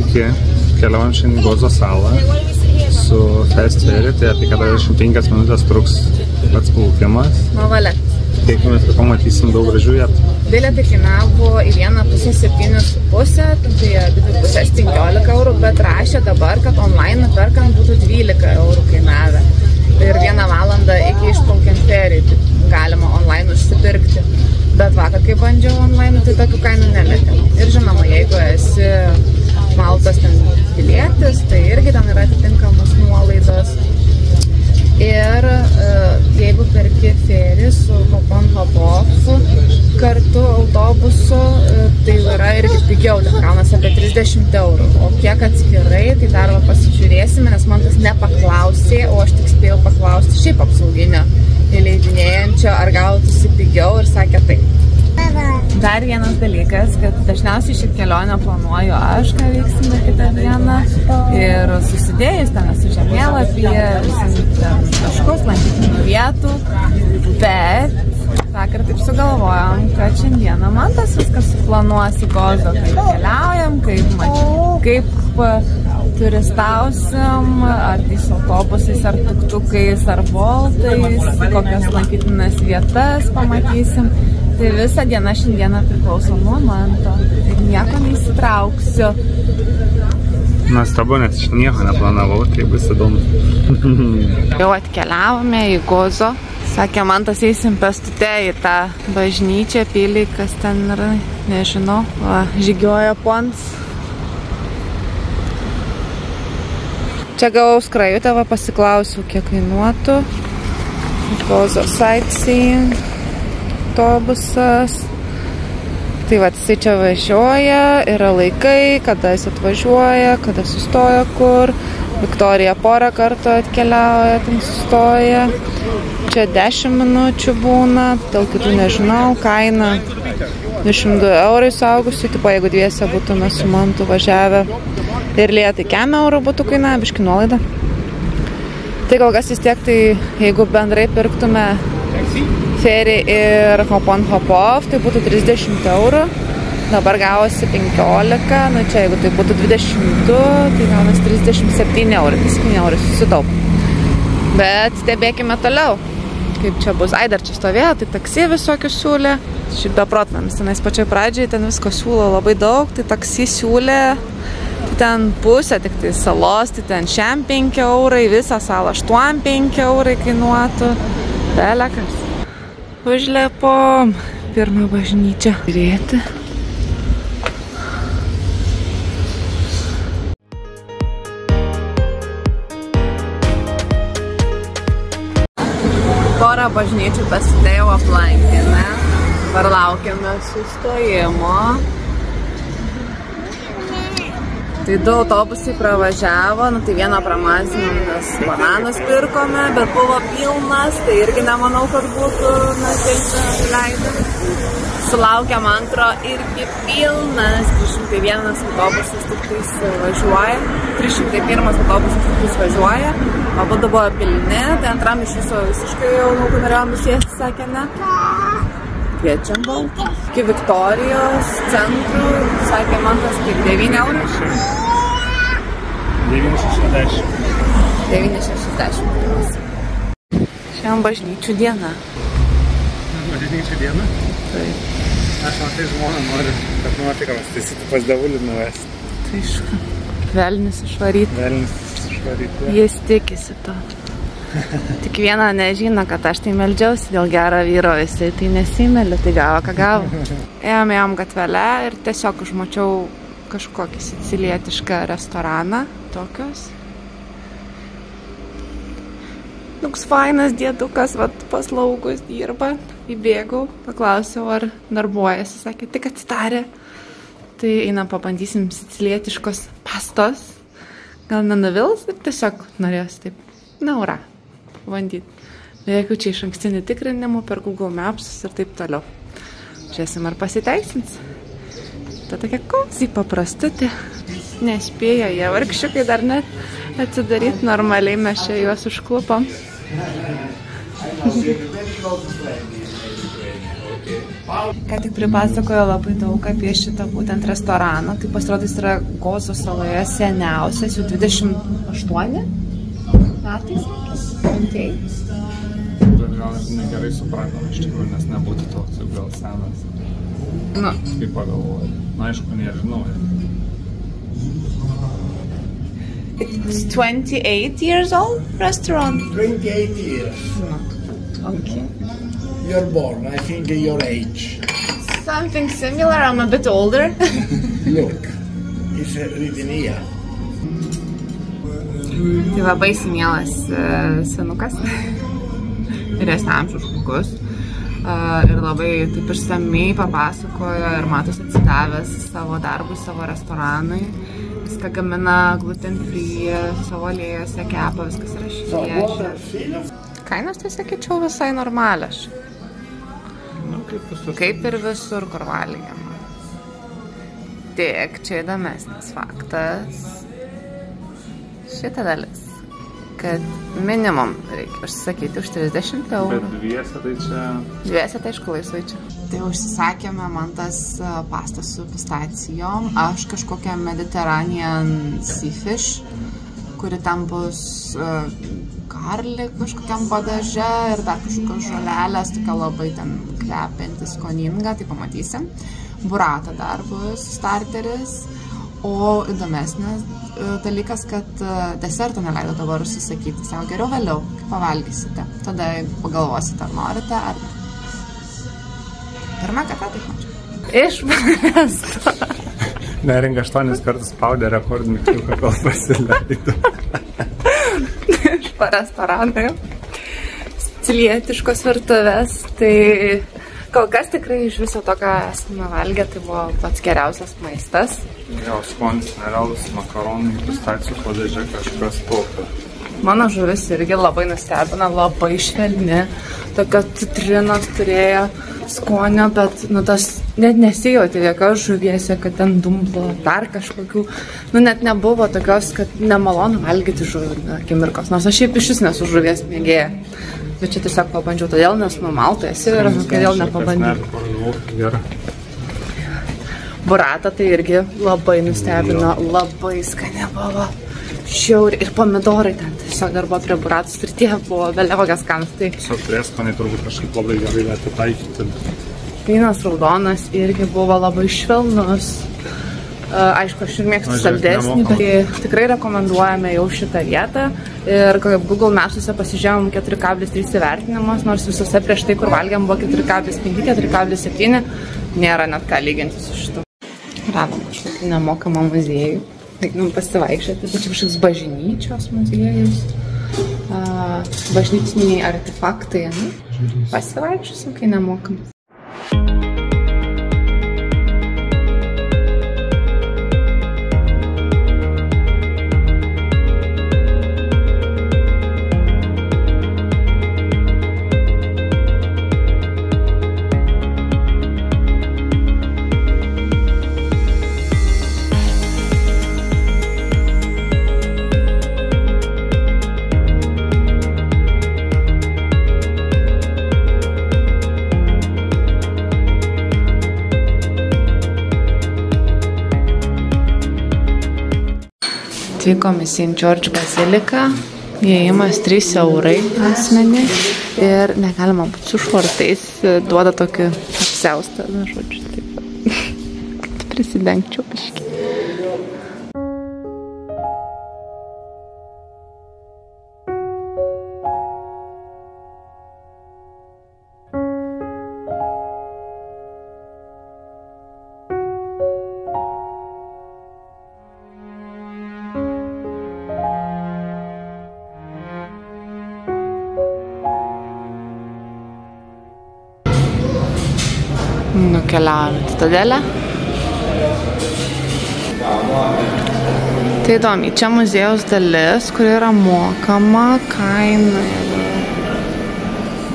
Sveiki, keliaujam šiandien Gozo salą su Fast Ferry, tai apie 45 minutės truks pats plaukimas. Nu, valia. Tikimės, kad pamatysim daug gražių vietų. Bilietai kainavo į vieną pusę 7,5, tai abi pusės 15 eurų, bet rašė dabar, kad online perkant būtų 12 eurų kainavę. Ir 1 valandą iki išplaukiant ferry galima online užsipirkti. Bet vakar, kai bandžiau online, tai tokių kainų nemetė. Ir žinoma, jeigu esi Maltos ten pilietis, tai irgi ten yra atitinkamos nuolaidos. Ir jeigu perki ferry su Hop-on Hop-off kartu autobusu, tai yra irgi pigiau, tai gaunasi apie 30 eurų. O kiek atskirai, tai dar pasižiūrėsime, nes man tas nepaklausė, o aš tik spėjau paklausti šiaip apsauginio įleidinėjančio, ar gautųsi pigiau, ir sakė taip. Dar vienas dalykas, kad dažniausiai šį kelionę planuoju aš, ką veiksime kitą dieną, ir susidėjus ten su žemėlapyje, taškus, lankytinų vietų, bet vakar taip sugalvojom, kad šiandieną man tas viskas suplanuos į Gozą, kaip keliaujam, kaip turistausim, ar tais autobusais, ar tuktukais, ar boltais, kokias lankytinas vietas pamatysim. Tai visą dieną šiandieną priklauso nuo manto. Ir nieko neįsitrauksiu. Nuostabu, nes aš nieko neplanavau, tai bus įdomu. Jau atkeliavome į Gozo. Sakė, mantas eisim pėstute į tą bažnyčią, pilį, kas ten yra, nežinau. Va, žygioja pons. Čia gavau skrajutę, va pasiklausiu, kiek kainuotų. Gozo sightseeing autobusas. Tai va, jisai čia važiuoja, yra laikai, kada jis atvažiuoja, kada sustoja kur. Viktorija porą kartų atkeliauja, ten sustoja. Čia 10 minučių būna, dėl kitų nežinau, kaina 22 eurai suaugusių, tipo jeigu dviese būtume su mantu važiavę ir lietai 100 eurų būtų kaina, biški nuolaida. Tai kol kas vis tiek, tai jeigu bendrai pirktume ferry ir Hop-on Hop-off, tai būtų 30 eurų. Dabar gavosi 15, nu čia jeigu tai būtų 22, tai gavosi 37 eurų, 7 eurų susitaup. Bet stebėkime toliau, kaip čia bus. Ai, dar čia stovėjo, tai taksi visokių siūlė. Šiaip beprotnamis, tenais pačioj pradžiai, ten visko siūlo labai daug, tai taksi siūlė, tai ten pusę, tik tai salos, tai ten šiam 5 eurai, visą salą 8-5 eurai kainuotų. Belekas. Užlepom pirmą bažnyčią. Žiūrėti. Porą bažnyčių pasidėjau aplankėme. Dabar laukiame sustojimo. Tai 2 autobusai pravažiavo, nu tai vieną pramazinom, nes bananus pirkome, bet buvo pilnas, tai irgi nemanau, kad būtų leidę. Sulaukiam antro, irgi pilnas, 301 autobusas tik tais važiuoja, 301 autobusas tik tais važiuoja, abudu buvo pilni, tai antram iš viso visiškai jau norėjom įsėsti, sakė ne. Kviečiam baltą. Iki Viktorijos centrų, sakė man tas kaip 9 eurų. 9,60. 9,60. Šiandien bažnyčių diena. Bažnyčių diena? Taip. Aš matai žmoną noriu, kad nuotikams taisyti pas Davulį nuvesti. Tai aišku. Velnis išvaryti. Velnis išvaryti. Jis tikisi to. Tik vieną nežino, kad aš tai meldžiausi dėl gero vyro, jisai tai nesimelė, tai gavo, ką gavo. Ėjom gatvelę ir tiesiog užmačiau kažkokį sicilietišką restoraną, tokios. Toks fainas dėdukas, vat paslaugus dirba, įbėgau, paklausiau, ar darbuojasi, sakė, tik atsitarė. Tai einam pabandysim sicilietiškos pastos, gal nenuvils ir tiesiog norėjosi taip, na, ura. Bandyti. Jokių čia iš ankstinį tikrinimų per Google Maps ir taip toliau. Žiūrėsim, ar pasiteisins. Tai tokia cozy paprastutė. Nespėjo jie vargšiukai dar net atsidaryti normaliai, mes čia juos užklupom. Ką tik pripasakojo labai daug apie šitą būtent restoraną. Tai pasirodo, jis yra Gozo saloje seniausias, jau 28 metais. Bet gal negerai supratom iš tikrųjų, nes nebūtų toks jau gal senas. Nu. Kaip pagalvoju. Na, aišku, nežinau. It's 28 years old restaurant? 28 years. No. Okay. You're born, I think your age. Something similar, I'm a bit older. Look, it's written here. Tai labai mielas senukas, vyresnio amžiaus žmogus. Ir labai taip išsamiai papasakojo ir matos atsidavęs savo darbui, savo restoranui. Viską gamina gluten free, savo aliejose kepa, viskas yra šviežia. Kainos tai sakyčiau visai normalios. Kaip ir visur, kur valgiama. Tik čia įdomesnis faktas. Šitą dalis, kad minimum reikia užsisakyti už 30 eurų. Bet dviese tai čia... Dviese tai aišku laisvai čia. Tai užsisakėme man tas pastas su pistacijom, aš kažkokią Mediterranean seafish, kuri ten bus garlic kažkokiam padaže ir dar kažkokios žolelės, tokia labai ten kvepianti, skoninga, tai pamatysim. Burrata dar bus starteris, o įdomesnis dalykas, kad deserto neleido dabar užsisakyti. Savo geriau vėliau, kai pavalgysite. Tada pagalvosite, ar norite, ar ne. Pirmą kartą taip mačiau. Iš paresto. Neringa 8 kartus spaudė rekordinį kliuką, kol pasileido. Iš restoranai, sicilietiškos virtuvės, tai kol kas tikrai iš viso to, ką esame valgę, tai buvo pats geriausias maistas. Jo, skonis nerealus, makaronai, pistacijų padažė kažkas tokio. Mano žuvis irgi labai nustebina, labai švelni, tokio citrinos turėjo skonio, bet nu, tas net nesijauti jokios žuvies, kad ten dumblo, dar kažkokių, nu net nebuvo tokios, kad nemalonu valgyti žuvį akimirkos, nors aš šiaip iš vis nesu žuvies mėgėja. Bet čia tiesiog pabandžiau todėl, nes nu Maltoje esi ir kodėl nepabandžiau. Burrata tai irgi labai nustebino, labai skani buvo. Šiaurį ir pomidorai ten tiesiog dar buvo prie burratos ir tie buvo vėliavogas skanus. Tai tiesiog prieskoniai turbūt kažkaip labai gerai atitaikyti. Vynas raudonas irgi buvo labai švelnus. Aišku, aš ir mėgstu saldesnį, bet tikrai rekomenduojame jau šitą vietą. Ir kaip Google Maps'uose pasižiūrėjom 4,3 įvertinimas, nors visose prieš tai, kur valgiam, buvo 4,5, 4,7. Nėra net ką lyginti su šitu. Radom kažkokį nemokamą muziejų. Eikim pasivaikščioti, tai čia kažkoks bažnyčios muziejus. Bažnytiniai artefaktai, ne? Pasivaikščiosim, kai nemokam. Atvykom į St. George baziliką, įėjimas 3 eurai asmenį ir negalima būti su švartais, duoda tokį apsiaustą, na, žodžiu, taip, kad prisidengčiau biškį. Nukeliavome į Citadelę. Tai įdomi, čia muziejaus dalis, kuri yra mokama, kaina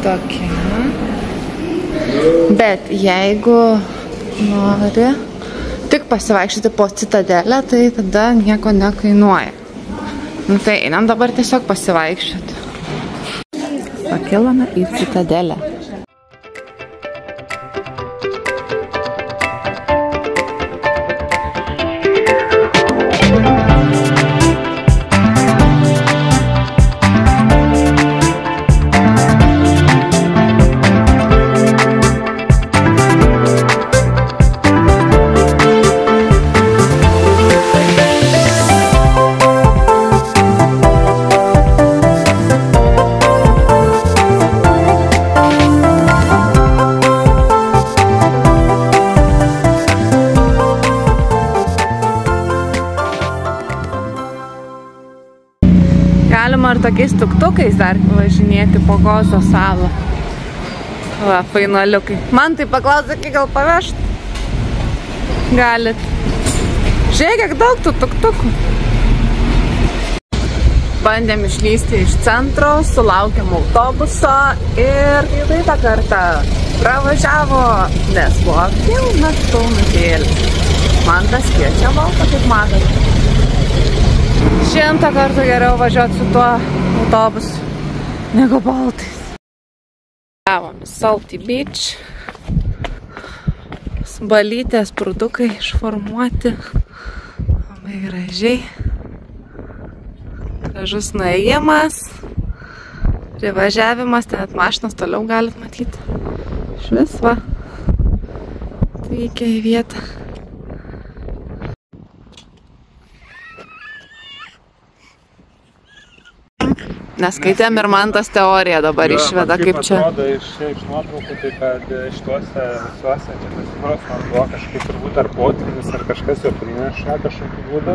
tokia. Bet jeigu nori tik pasivaikščioti po Citadelę, tai tada nieko nekainuoja. Nu tai einam dabar tiesiog pasivaikščioti. Pakilome į Citadelę. tokiais tuktukais dar važinėti po Gozo salą. Va, fainaliukai. Man tai paklausė, kiek gal pavežt? Galit. Žiūrėk, kiek daug tų tuktukų. Bandėm išlysti iš centro, sulaukėm autobuso ir kitą kartą pravažiavo, nes buvo pilnas pilnutėlis. Man tas kviečia balta, kaip matot. 100 kartų geriau važiuoti su tuo autobusu negu baltais. Gavome Salty Beach. Balytės produkai išformuoti. Labai gražiai. Gražus nuėjimas. Privažiavimas, ten net mašinas toliau galit matyti. Švis va. Atvykę į vietą. Neskaitėm ir man tas teorija dabar išveda, kaip čia. Atrodo iš nuotraukų, tai kad šituose visuose čia nesipraus vanduo kažkaip turbūt ar potvynis, ar kažkas jau prineša kažkokį būdą.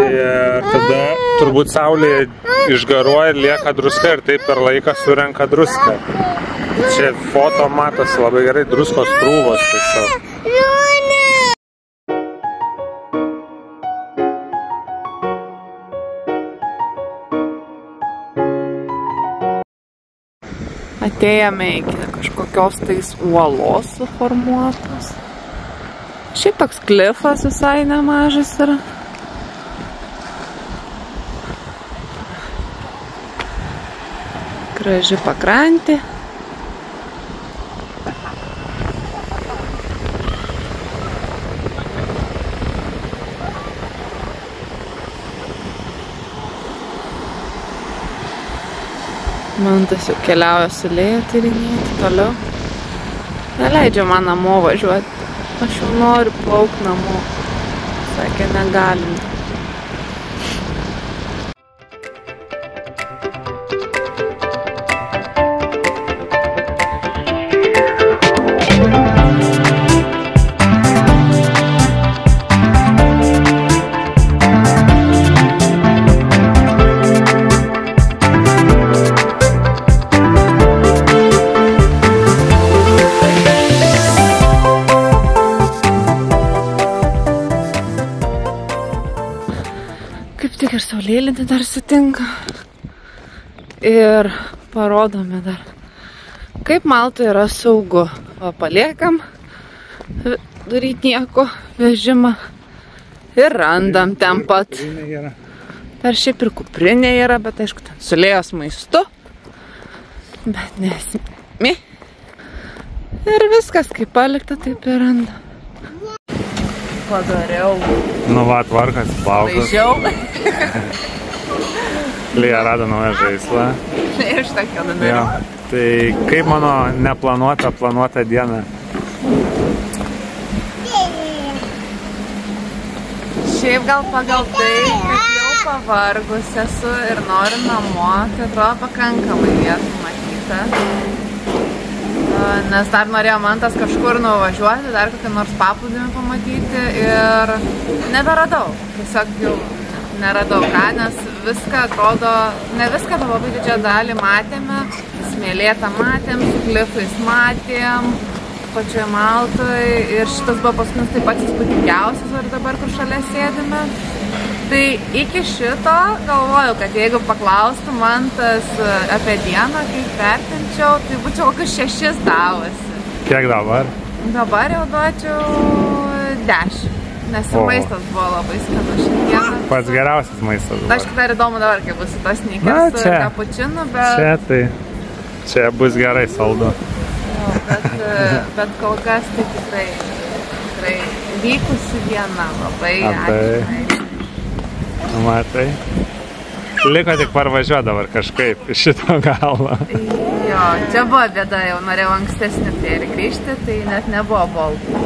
Ir tada turbūt saulė išgaruoja ir lieka druska ir taip per laiką surenka druską. Čia foto matosi labai gerai, druskos krūvos tiesiog. Atėjome iki kažkokios tais uolos suformuotos. Šiaip toks klifas visai nemažas yra. Graži pakrantė. Mantas jau keliauja su Lėja tyrinėti toliau. Neleidžia man namo važiuoti. Aš jau noriu plaukti namo. Sakė, negalim. Tik ir saulėlydį dar sutinka. Ir parodome dar, kaip Maltoje yra saugu. Va, paliekam daryti nieko vežimą ir randam ten pat. Dar šiaip ir kuprinė yra, bet aišku, ten su Lėjos maistu. Bet nesmė. Ir viskas, kaip palikta, taip ir randam. Padariau. Nu va, tvarkas, plaukas. Laižiau. Lėja rado naują žaislą. Ir šitokio numerio. Jo. Tai kaip mano planuota diena? Šiaip gal pagal tai, kad jau pavargus esu ir noriu namo, tai atrodo pakankamai vietų matyta. Nes dar norėjo Mantas kažkur nuvažiuoti, dar kokią nors paplūdimį pamatyti ir neberadau. Tiesiog jau neradau ką, nes viską atrodo, ne viską, bet labai didžiąją dalį matėme. Smėlėtą matėm, su klifais matėm, pačioje Maltoje ir šitas buvo paskutinis taip pat įspūdingiausias ir dabar, kur šalia sėdime. Tai iki šito galvoju, kad jeigu paklaustų Mantas apie dieną, kaip vertinčiau, tai būčiau kokius 6 davusi. Kiek dabar? Dabar jau duočiau 10, nes ir maistas buvo labai skanus šiandieną. Pats geriausias maistas dabar. Aišku, dar įdomu dabar, kaip bus tas sneakers su kapučinu, bet... Čia bus gerai saldu. Jo, bet kol kas tai tikrai vykusi diena, labai ačiū. Matai. Liko tik parvažiuoti dabar kažkaip iš šito galo. Jo, čia buvo bėda, jau norėjau ankstesnį ferį grįžti, tai net nebuvo boltų.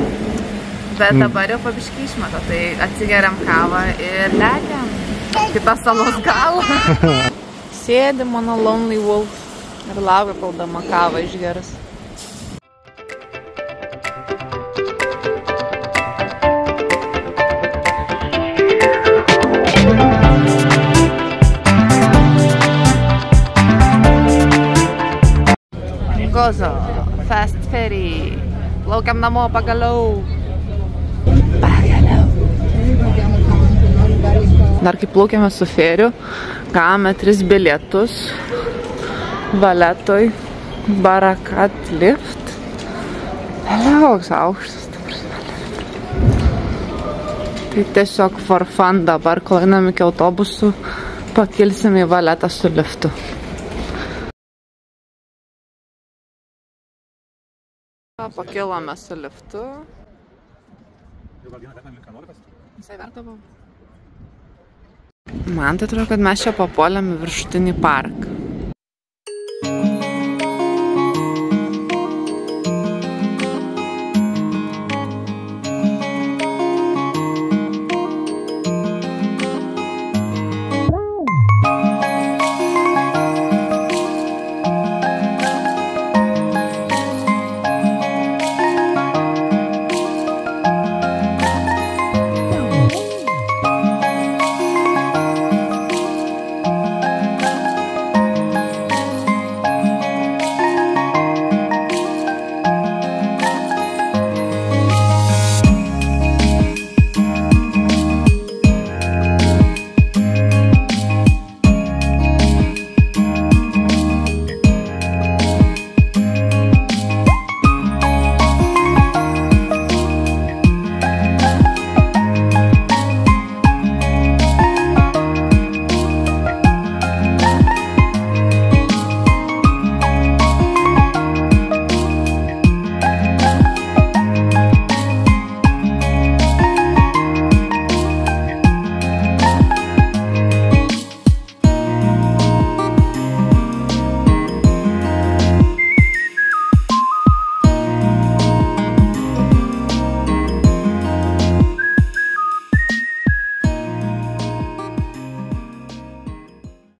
Bet dabar jau pabiškai išmeta, tai atsigeriam kavą ir lekiam kitą salos galą. Sėdi mano Lonely Wolf ir laukia, kol dama kavą išgeras. Gozo, Fast Ferry. Plaukiam namo pagaliau. Dar kai plaukėme su feriu, gavome 3 bilietus Valetoj, Barakat lift. Liauks aukštas, ta prasme. Tai tiesiog for fun dabar, kol einam iki autobusų, pakilsim į Valetą su liftu. Pakilome su liftu. Visai verta buvo. Man tai atrodo, kad mes čia papuolėm į viršutinį parką.